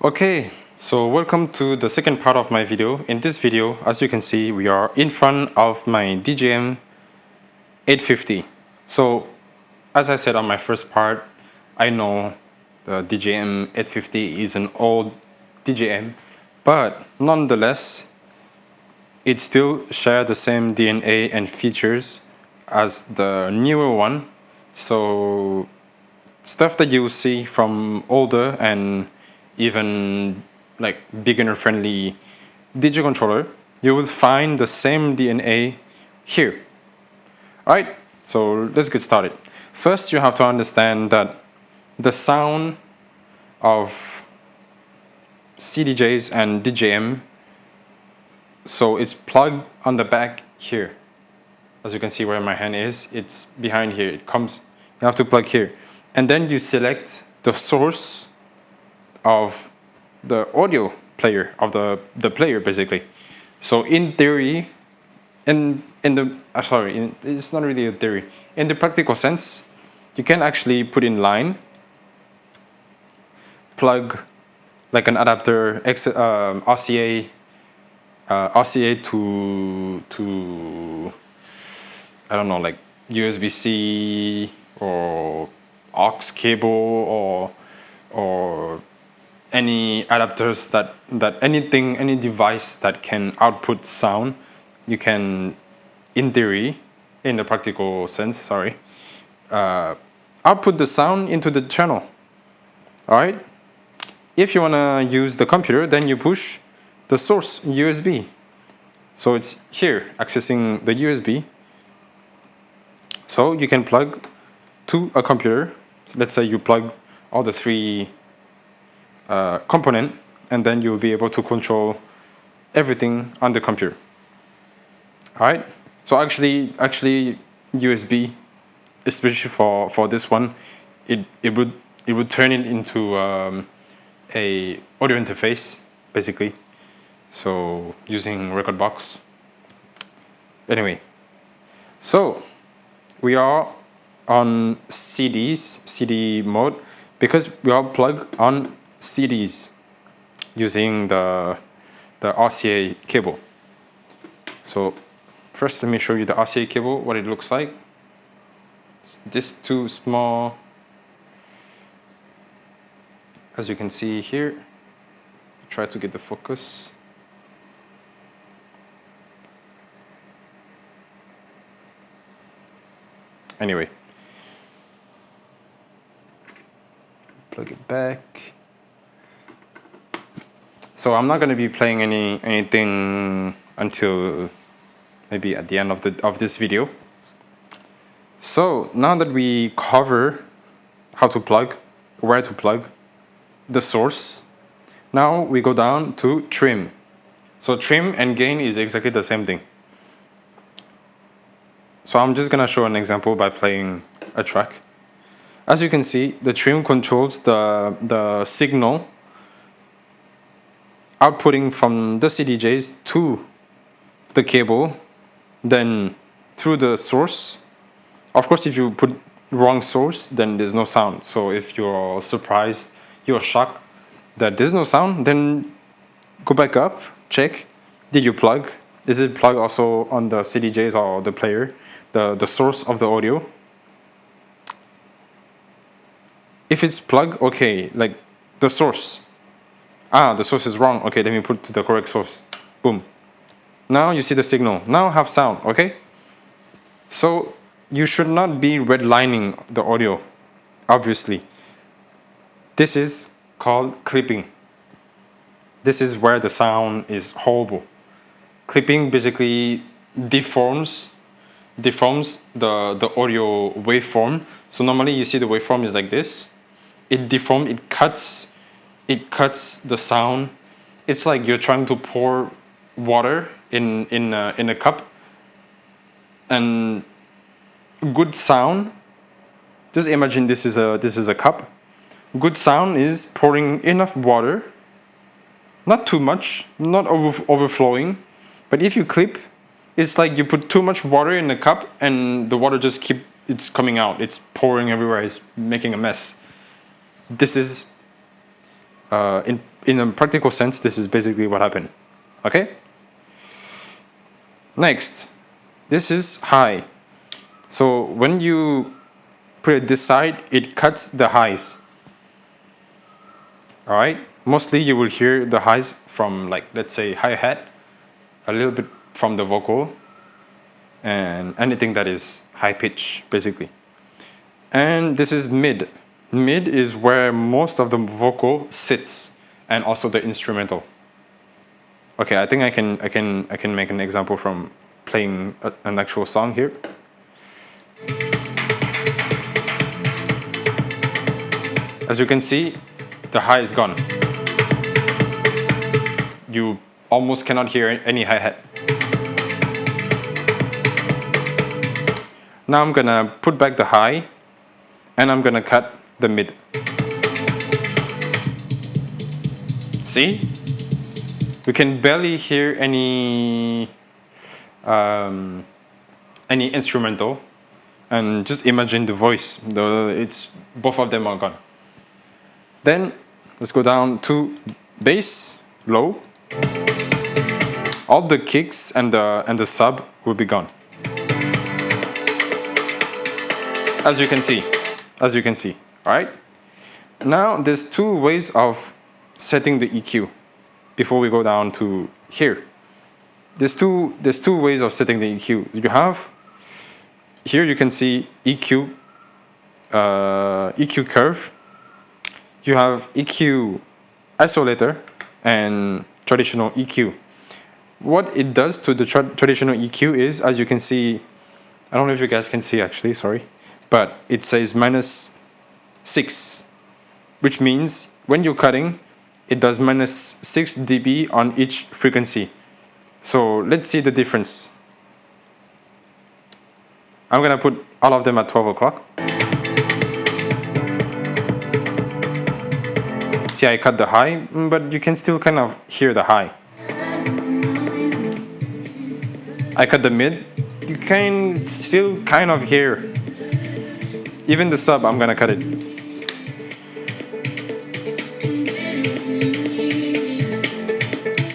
Okay, so welcome to the second part of my video. In this video, as you can see, we are in front of my DJM 850. So, as I said on my first part, I know the DJM 850 is an old DJM, but nonetheless, it still shares the same DNA and features as the newer one. So, stuff that you see from older and even like beginner friendly DJ controller, you will find the same DNA here. Alright, so let's get started. First, you have to understand that the sound of CDJs and DJM, so it's plugged on the back here. As you can see where my hand is, it's behind here. It comes, you have to plug here. And then you select the source of the audio player, of the player basically. So in theory, it's not really a theory. In the practical sense, you can actually put in line, plug like an adapter, RCA to I don't know, like USB-C or aux cable or any adapters that any device that can output sound, you can, in theory, in the practical sense, output the sound into the channel. All right. If you wanna use the computer, then you push the source USB. So it's here accessing the USB. So you can plug to a computer. Let's say you plug all the three component, and then you'll be able to control everything on the computer. All right. So actually USB, especially for this one, it would turn it into a audio interface basically. So using record box. Anyway, so we are on CD mode because we are plugged on CDs using the RCA cable. So first let me show you the RCA cable, what it looks like. This too small, as you can see here. Try to get the focus. Anyway, plug it back. So I'm not going to be playing anything until maybe at the end of this video. So now that we cover how to plug, where to plug, the source, now we go down to trim. So trim and gain is exactly the same thing. So I'm just gonna show an example by playing a track. As you can see, the trim controls the signal outputting from the CDJs to the cable, then through the source. Of course, if you put wrong source, then there's no sound. So if you're surprised, you're shocked that there's no sound, then go back up, check, did you plug? Is it plugged also on the CDJs or the player, the source of the audio? If it's plugged, okay, like the source. The source is wrong. Okay, let me put to the correct source. Boom. Now you see the signal. Now have sound, okay? So you should not be redlining the audio, obviously. This is called clipping. This is where the sound is horrible. Clipping basically deforms the audio waveform. So normally you see the waveform is like this. It deforms, it cuts the sound. It's like you're trying to pour water in a cup. And good sound, just imagine this is a cup. Good sound is pouring enough water, not too much, not overflowing. But if you clip, it's like you put too much water in the cup and the water just it's coming out. It's pouring everywhere. It's making a mess. This is In a practical sense, this is basically what happened. Okay. Next, this is high. So when you put it this side, it cuts the highs. All right. Mostly you will hear the highs from, like, let's say hi-hat, a little bit from the vocal, and anything that is high pitch, basically. And this is mid. Mid is where most of the vocal sits, and also the instrumental. Okay, I think I can make an example from playing an actual song here. As you can see, the high is gone. You almost cannot hear any hi-hat. Now I'm gonna put back the high, and I'm gonna cut the mid. See? You can barely hear any instrumental, and just imagine the voice. It's both of them are gone. Then let's go down to bass, low. All the kicks and the sub will be gone. As you can see, all right? Now there's two ways of setting the EQ before we go down to here. There's two ways of setting the EQ. You have, here you can see EQ, EQ curve. You have EQ isolator and traditional EQ. What it does to the traditional EQ is, as you can see, I don't know if you guys can see actually, sorry, but it says -6, which means when you're cutting, it does -6 dB on each frequency. So let's see the difference. I'm gonna put all of them at 12 o'clock. See, I cut the high, but you can still kind of hear the high. I cut the mid, you can still kind of hear. Even the sub, I'm gonna cut it.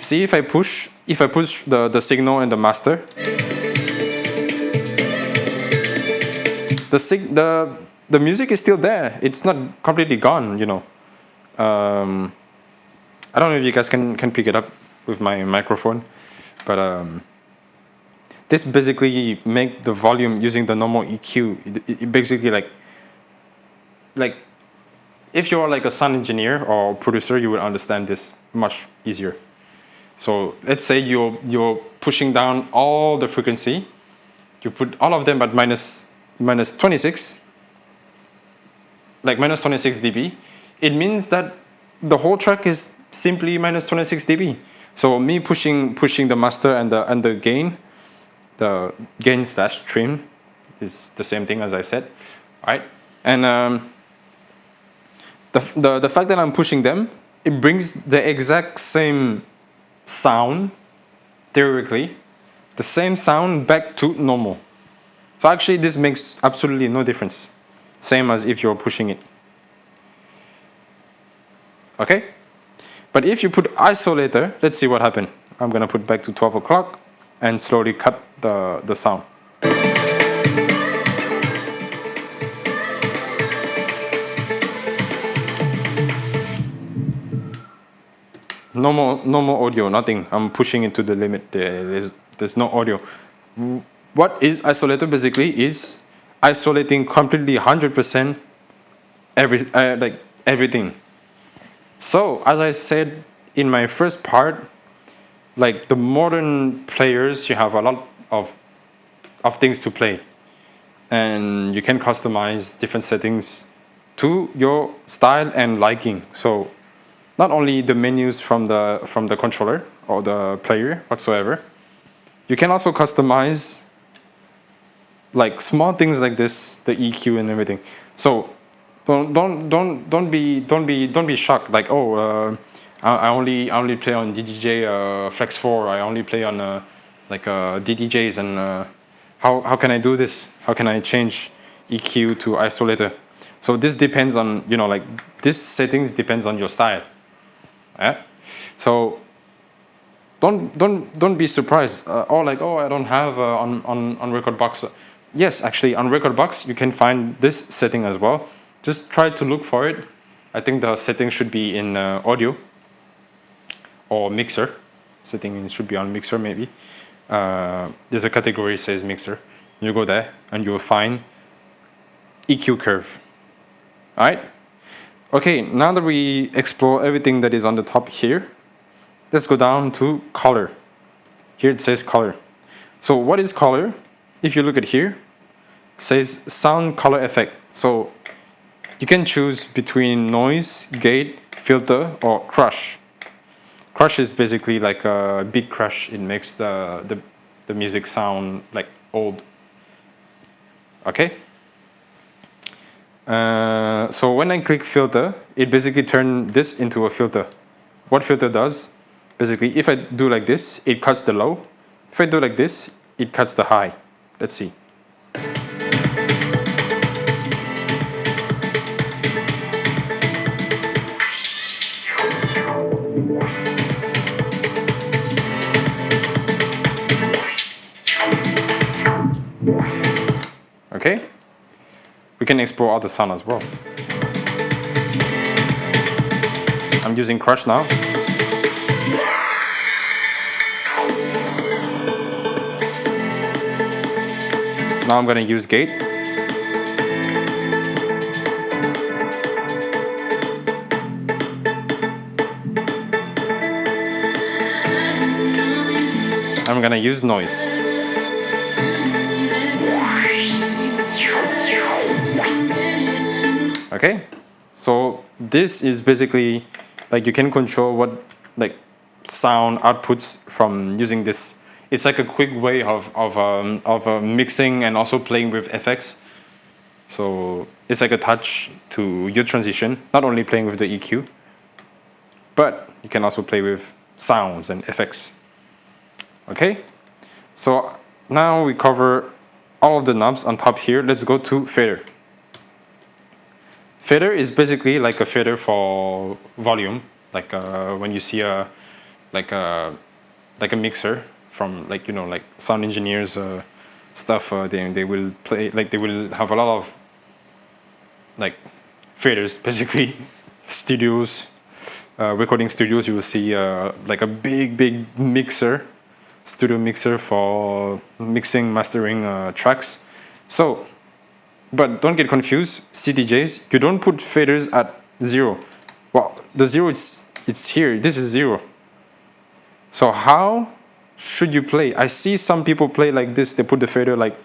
See, if I push the signal and the master, the music is still there. It's not completely gone, you know. I don't know if you guys can pick it up with my microphone, but this basically make the volume using the normal EQ. It basically like if you're like a sound engineer or producer, you would understand this much easier. So let's say you're pushing down all the frequency, you put all of them at minus 26, like minus 26 dB. It means that the whole track is simply minus 26 dB. So me pushing the master and the gain slash trim is the same thing as I said, right? And the fact that I'm pushing them, it brings the exact same sound, theoretically, the same sound back to normal. So actually this makes absolutely no difference. Same as if you're pushing it. Okay? But if you put isolator, let's see what happened. I'm gonna put back to 12 o'clock and slowly cut the sound. No more audio, nothing. I'm pushing it to the limit. There's no audio. What is isolator basically is isolating completely 100% everything. So as I said in my first part, like the modern players, you have a lot of things to play, and you can customize different settings to your style and liking. So not only the menus from the controller or the player whatsoever, you can also customize like small things like this, the EQ and everything. So don't be shocked. Like, oh, I only play on DDJ Flex 4. I only play on DDJs, and how can I do this? How can I change EQ to isolator? So this depends on, like, this settings depends on your style. So don't be surprised. Or like, oh, I don't have on Rekordbox. Yes, actually on Rekordbox you can find this setting as well. Just try to look for it. I think the setting should be in audio or mixer. Setting should be on mixer maybe. There's a category says mixer. You go there and you will find EQ curve. All right. Okay, now that we explore everything that is on the top here, let's go down to color. Here it says color. So what is color? If you look at here, it says sound color effect. So you can choose between noise, gate, filter, or crush. Crush is basically like a beat crush. It makes the music sound like old. Okay. So when I click filter, it basically turns this into a filter. What filter does, basically, if I do like this, it cuts the low. If I do like this, it cuts the high. Let's see. Okay. We can explore other sound as well. I'm using crush now. Now I'm going to use gate. I'm going to use noise. Okay, so this is basically like you can control what like sound outputs from using this. It's like a quick way of mixing and also playing with effects. So it's like a touch to your transition, not only playing with the EQ, but you can also play with sounds and effects. Okay, so now we cover all of the knobs on top here. Let's go to fader. Fader is basically like a fader for volume, like when you see a mixer from like like sound engineers stuff. They will play like they will have a lot of like faders basically. Studios, recording studios, you will see like a big mixer, studio mixer for mixing, mastering tracks. So. But don't get confused, CDJs, you don't put faders at 0. Well, the 0 it's here, this is 0. So how should you play? I see some people play like this, they put the fader like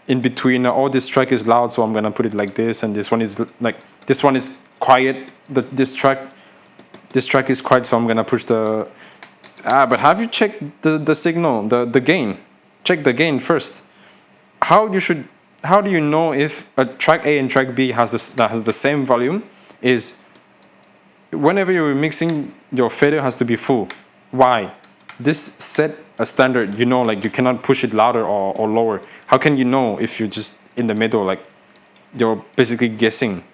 in between, oh, this track is loud, so I'm gonna put it like this, and this one is like, this one is quiet, this track is quiet, so I'm gonna push the, but have you checked the signal, the gain? Check the gain first. How do you know if a track A and track B has the same volume? Is whenever you're mixing, your fader has to be full. Why? This set a standard. You know, like you cannot push it louder or lower. How can you know if you're just in the middle? Like you're basically guessing.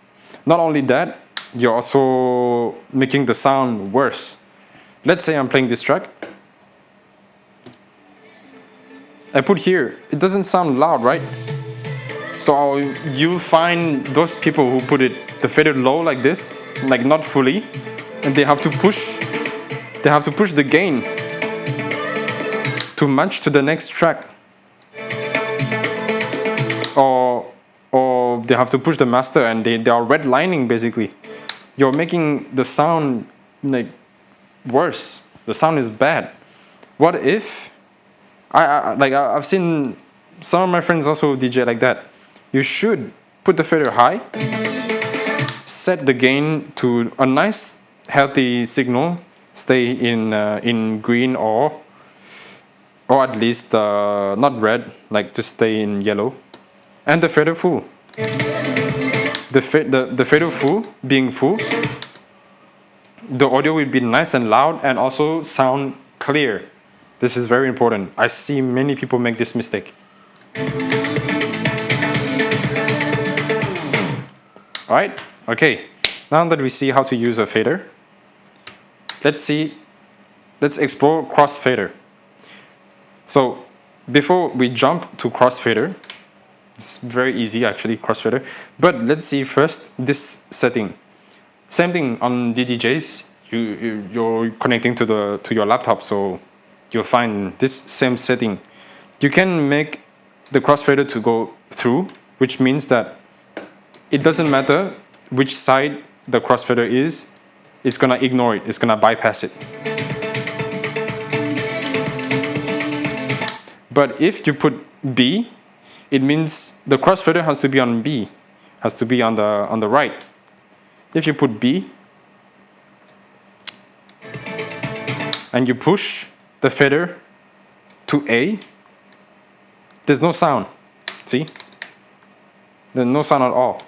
Not only that, you're also making the sound worse. Let's say I'm playing this track. I put here. It doesn't sound loud, right? So you'll find those people who put the fader low like this, like not fully, and they have to push the gain to match to the next track. Or they have to push the master and they are redlining basically. You're making the sound like worse. The sound is bad. What if I've seen some of my friends also DJ like that. You should put the fader high, set the gain to a nice healthy signal, stay in green or at least not red, like just stay in yellow, and the fader full. The fader full, being full, the audio will be nice and loud and also sound clear. This is very important. I see many people make this mistake. Alright, okay. Now that we see how to use a fader, let's explore crossfader. So before we jump to crossfader, it's very easy actually, crossfader. But let's see first this setting. Same thing on DDJs. You're connecting to your laptop, so you'll find this same setting. You can make the crossfader to go through, which means that it doesn't matter which side the crossfader is, it's gonna ignore it, it's gonna bypass it. But if you put B, it means the crossfader has to be on B, has to be on the right. If you put B and you push the fader to A, there's no sound. See? There's no sound at all.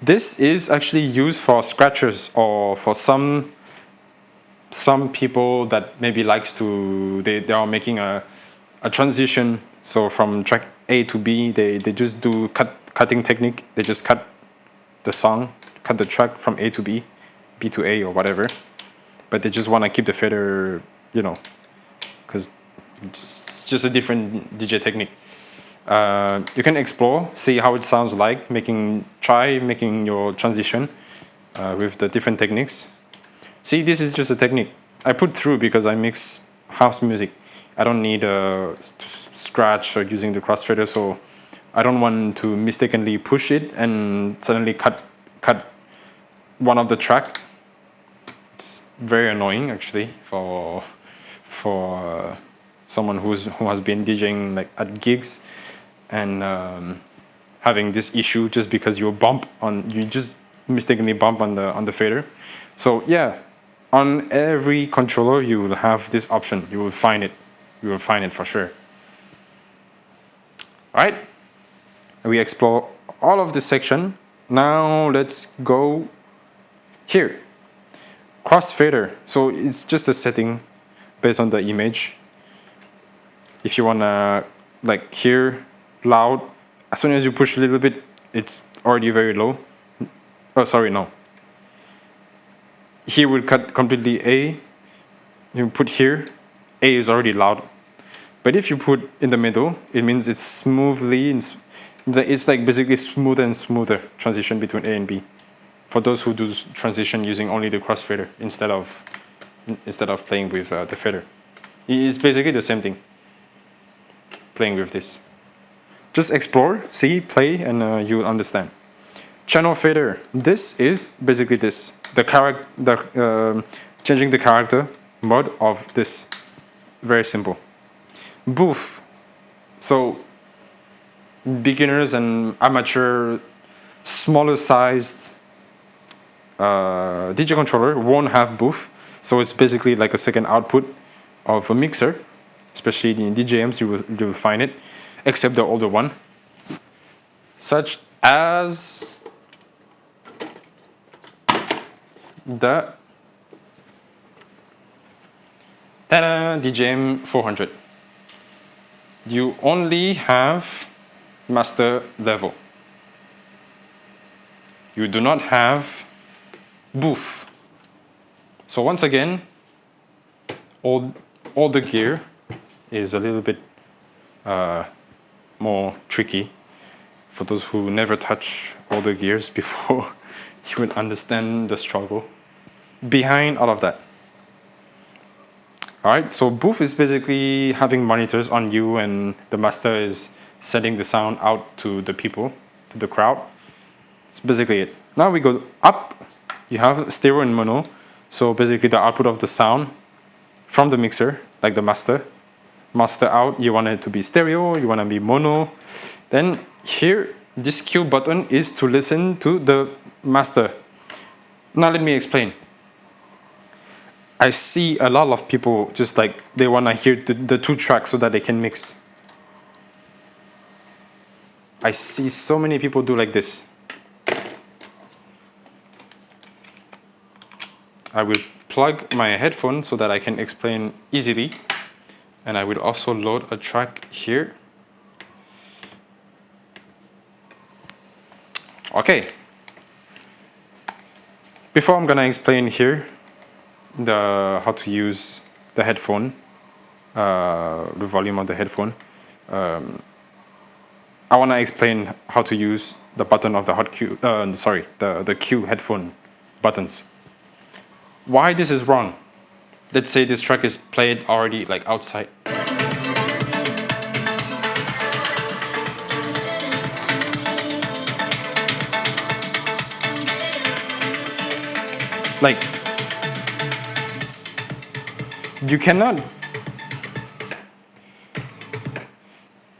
This is actually used for scratchers or for some people that maybe likes to, they are making a transition. So from track A to B, they just do cutting technique. They just cut the song, cut the track from A to B, B to A or whatever. But they just want to keep the fader, you know, because it's just a different DJ technique. You can explore, see how it sounds like, try making your transition with the different techniques. See, this is just a technique. I put through because I mix house music. I don't need a scratch or using the crossfader, so I don't want to mistakenly push it and suddenly cut one of the track. It's very annoying actually for someone who has been DJing like at gigs and having this issue just because you just mistakenly bump on the fader. So yeah, on every controller you will have this option. You will find it. You will find it for sure. All right. We explore all of this section. Now let's go here. Crossfader. So it's just a setting based on the image. If you wanna like hear loud, as soon as you push a little bit, it's already very low. Oh, sorry, no. Here we'll cut completely A. You put here, A is already loud. But if you put in the middle, it means it's smoothly, it's like basically smoother and smoother transition between A and B. For those who do transition using only the crossfader instead of playing with the fader. It's basically the same thing, playing with this. Just explore, see, play, and you will understand. Channel fader. This is basically this. Changing the character mode of this. Very simple. Booth. So beginners and amateur, smaller sized DJ controller won't have booth. So it's basically like a second output of a mixer. Especially in DJMs, you will find it, except the older one, such as the DJM 400. You only have master level. You do not have booth. So once again, all the gear is a little bit more tricky. For those who never touch all the gears before, you will understand the struggle behind all of that. All right, so booth is basically having monitors on you and the master is sending the sound out to the people, to the crowd. That's basically it. Now we go up. You have stereo and mono. So basically the output of the sound from the mixer, like the master. Master out, you want it to be stereo, you want to be mono. Then here, this Q button is to listen to the master. Now let me explain. I see a lot of people just like they want to hear the two tracks so that they can mix. I see so many people do like this. I will plug my headphone so that I can explain easily. And I will also load a track here. Okay. Before I'm gonna explain here, how to use the headphone, the volume of the headphone. I want to explain how to use the button of the the Q headphone buttons. Why this is wrong? Let's say this track is played already like outside. Like, you cannot,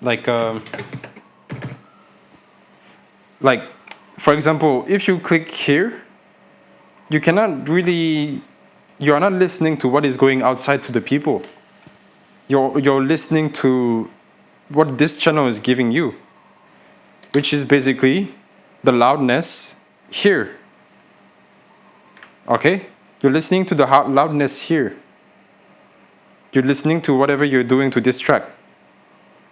like, for example, if you click here, you cannot really, you are not listening to what is going outside to the people. You're listening to what this channel is giving you, which is basically the loudness here. Okay? You're listening to the loudness here. You're listening to whatever you're doing to this track.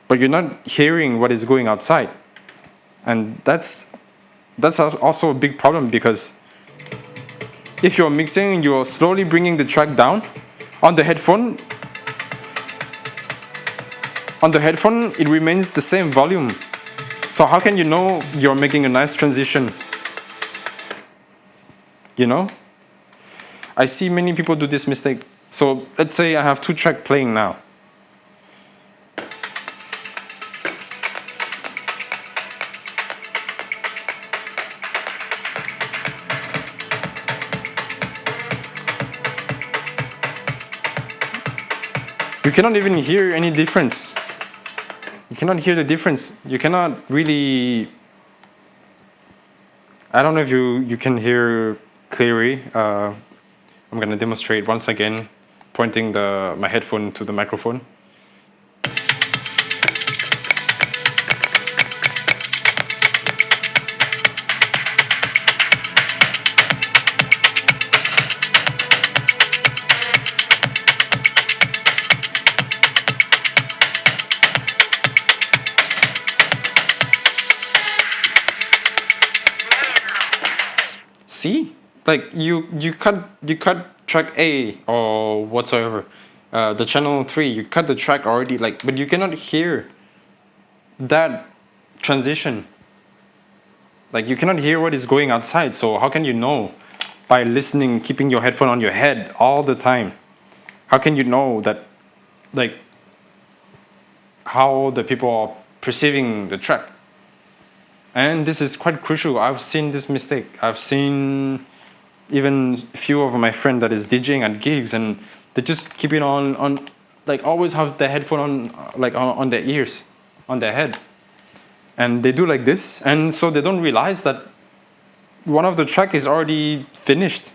But you're not hearing what is going outside. And that's also a big problem, because if you're mixing, you're slowly bringing the track down. On the headphone, it remains the same volume. So how can you know you're making a nice transition? You know? I see many people do this mistake. So let's say I have 2 tracks playing now. You cannot even hear any difference. You cannot hear the difference. You cannot really... I don't know if you can hear clearly. I'm going to demonstrate once again, pointing my headphone to the microphone. See? Like, you cut track A or whatsoever, the channel 3, you cut the track already, like, but you cannot hear that transition. Like, you cannot hear what is going outside. So how can you know by listening, keeping your headphone on your head all the time? How can you know that, like, how the people are perceiving the track? And this is quite crucial. I've seen this mistake. I've seen even a few of my friends that is DJing at gigs, and they just keep it on like, always have the headphone on, like, on their ears, on their head. And they do like this, and so they don't realize that one of the track is already finished.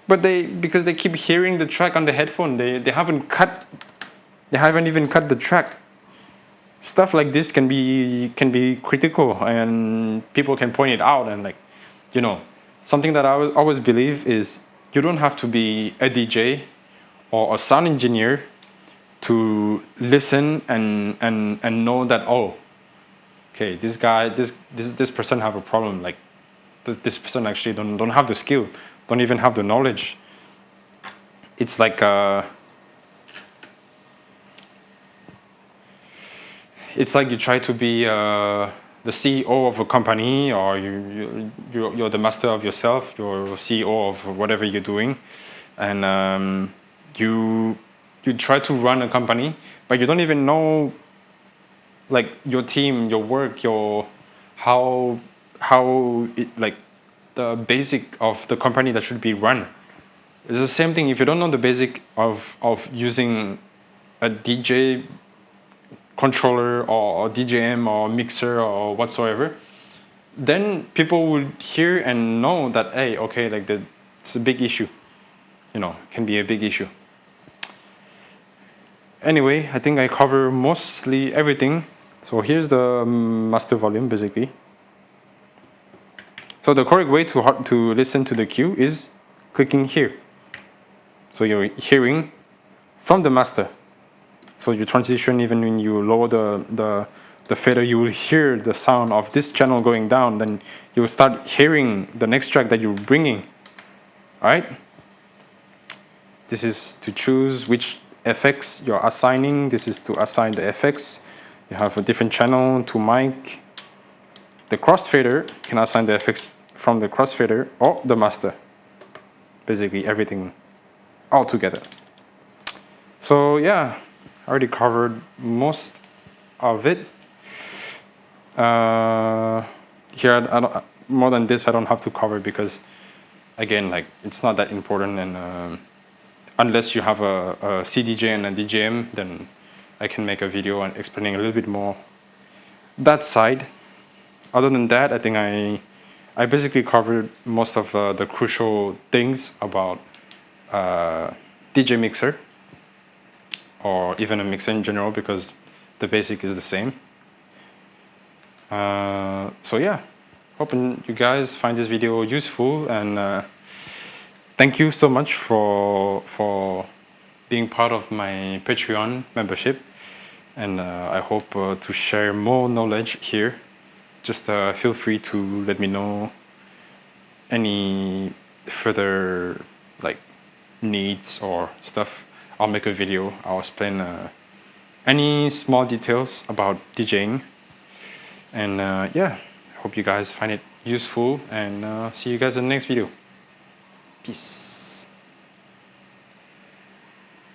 But because they keep hearing the track on the headphone, they haven't even cut the track. Stuff like this can be critical, and people can point it out. And, like, you know, something that I always believe is, you don't have to be a DJ or a sound engineer to listen and know that, oh, okay, this person have a problem. Like, this person actually don't have the skill, don't even have the knowledge. It's like you try to be the CEO of a company, or you're the master of yourself, you're CEO of whatever you're doing, and you try to run a company, but you don't even know, like, your team, your work, how it, like, the basic of the company that should be run. It's the same thing. If you don't know the basic of using a DJ controller or DJM or mixer or whatsoever, then people will hear and know that, hey, okay, like, it's a big issue. You know, it can be a big issue. Anyway, I think I cover mostly everything. So here's the master volume, basically. So the correct way to listen to the cue is clicking here. So you're hearing from the master. So you transition, even when you lower the fader, you will hear the sound of this channel going down. Then you will start hearing the next track that you're bringing. All right? This is to choose which effects you're assigning. This is to assign the effects. You have a different channel to mic. The crossfader can assign the effects from the crossfader or the master. Basically everything all together. So yeah, I already covered most of it. Here, I don't, more than this, I don't have to cover because, again, like it's not that important, and unless you have a CDJ and a DJM, then I can make a video and explaining a little bit more that side. Other than that, I think I basically covered most of the crucial things about DJ mixer, or even a mixer in general, because the basic is the same. So yeah, hoping you guys find this video useful, and thank you so much for being part of my Patreon membership, and I hope to share more knowledge here. Just feel free to let me know any further like needs or stuff. I'll make a video. I'll explain any small details about DJing. And yeah, hope you guys find it useful, and see you guys in the next video. Peace.